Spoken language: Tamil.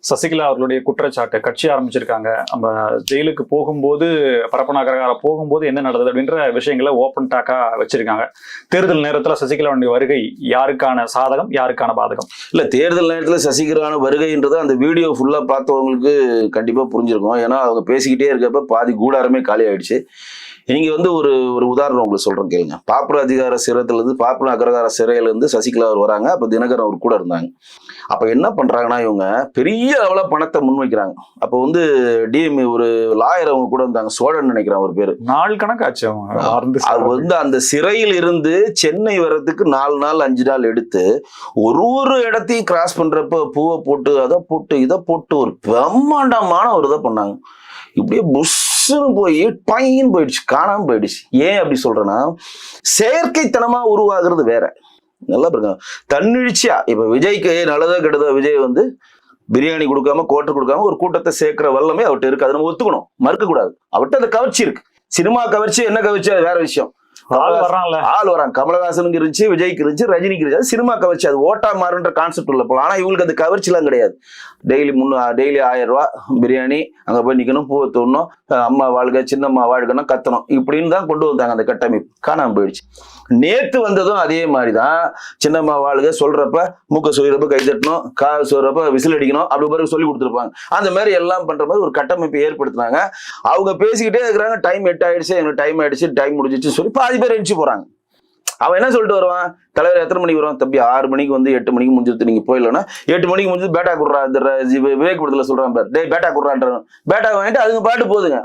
சசிகலா அவர்களுடைய குற்றச்சாட்டு கட்சி ஆரம்பிச்சிருக்காங்க. நம்ம ஜெயிலுக்கு போகும்போது பரப்பன அக்ரஹார போகும்போது என்ன நடந்தது அப்படின்ற விஷயங்களை ஓப்பன் டாக்கா வச்சிருக்காங்க. தேர்தல் நேரத்துல சசிகலாவுடைய வருகை யாருக்கான சாதகம், யாருக்கான பாதகம்? இல்ல, தேர்தல் நேரத்துல சசிகலான வருகைன்றது அந்த வீடியோ ஃபுல்லா பார்த்தவங்களுக்கு கண்டிப்பா புரிஞ்சிருக்கும். ஏன்னா அவங்க பேசிக்கிட்டே இருக்கப்ப பாதி கூடாரமே காலி ஆயிடுச்சு. நீங்க ஒரு ஒரு உதாரணம் உங்களுக்கு சொல்றேன் கேளுங்க. பாப்புலர் அதிகார சிறையில இருந்து பாப்புலர் அக்ரஹார சிறையில இருந்து சசிகலா அவர் வராங்க. அப்ப தினகரன் அவர் கூட இருந்தாங்க. அப்ப என்ன பண்றாங்கன்னா, இவங்க பெரிய அளவுல பணத்தை முன்வைக்கிறாங்க. அப்ப டிஎம்ஏ ஒரு லாயர் அவங்க கூட இருந்தாங்க, சோழன் நினைக்கிறேன் அவர் பேரு. நாள் கணக்காச்சு அது அந்த சிறையில் இருந்து சென்னை வர்றதுக்கு 4 நாள் 5 நாள் எடுத்து ஒரு இடத்தையும் கிராஸ் பண்றப்ப பூவை போட்டு அதை போட்டு இதை போட்டு ஒரு பிரம்மாண்டமான ஒரு இதை பண்ணாங்க. இப்படியே புஷ்ன்னு போய் பையன் போயிடுச்சு, காணாம போயிடுச்சு. ஏன் அப்படி சொல்றேன்னா, செயற்கைத்தனமா உருவாகிறது வேற. நல்லா பாருங்க, தன்னிழ்ச்சியா இப்ப விஜய்க்கு நல்லதா கெடுதா விஜய் பிரியாணி கொடுக்காம கோட்டை கொடுக்காம ஒரு கூட்டத்தை சேர்க்கிற வல்லமே அவர்கிட்ட இருக்கு. அதை நம்ம ஒத்துக்கணும், மறுக்க கூடாது. அவர்கிட்ட அந்த கவர்ச்சி இருக்கு. சினிமா கவர்ச்சி என்ன கவர்ச்சி அது வேற விஷயம். ஆள் வராங்க. கமலஹாசனுக்கு இருந்துச்சு, விஜய்க்கு இருந்துச்சு, ரஜினிக்கு இருந்துச்சு. சினிமா கவர்ச்சி, அது ஓட்டா மாறுன்ற கான்செப்ட் உள்ள போலாம். ஆனா இவங்களுக்கு அந்த கவர்ச்சி எல்லாம் கிடையாது. டெய்லி 1000 ரூபாய் பிரியாணி, அங்க போய் நிக்கணும், பூவை தோணும், அம்மா வாழ்க சின்னம்மா வாழ்கன்னா கத்தணும், இப்படின்னு தான் கொண்டு வந்தாங்க. அந்த கட்டமைப்பு காணாம போயிடுச்சு. நேத்து வந்ததும் அதே மாதிரிதான். சின்னம்மா வாழ்க சொல்றப்ப மூக்க சொல்றப்ப கை தட்டணும், கால் சொல்றப்ப விசில் அடிக்கணும், அப்படி பிறகு சொல்லி கொடுத்துருப்பாங்க. அந்த மாதிரி எல்லாம் பண்ற மாதிரி ஒரு கட்டமைப்பை ஏற்படுத்தினாங்க. அவங்க பேசிக்கிட்டே இருக்கிறாங்க, டைம் 8 ஆயிடுச்சு, எனக்கு டைம் ஆயிடுச்சு, டைம் முடிஞ்சிச்சு சொல்லி பாதி பேர் எழுச்சி போறாங்க. அவன் என்ன சொல்லிட்டு வருவான், தலைவர் எத்தனை மணிக்கு வருவான், தம்பி 6 மணிக்கு 8 மணிக்கு முடிஞ்சது, நீங்க போயிடலன்னா 8 மணிக்கு முடிஞ்சது பேட்டா குடுறா, இந்த விவேக் படத்துல சொல்றான் பாரு, டேய் பேட்டா குடுறான்ற, பேட்டா வாங்கிட்டு அதுங்க பாட்டு போதுங்க.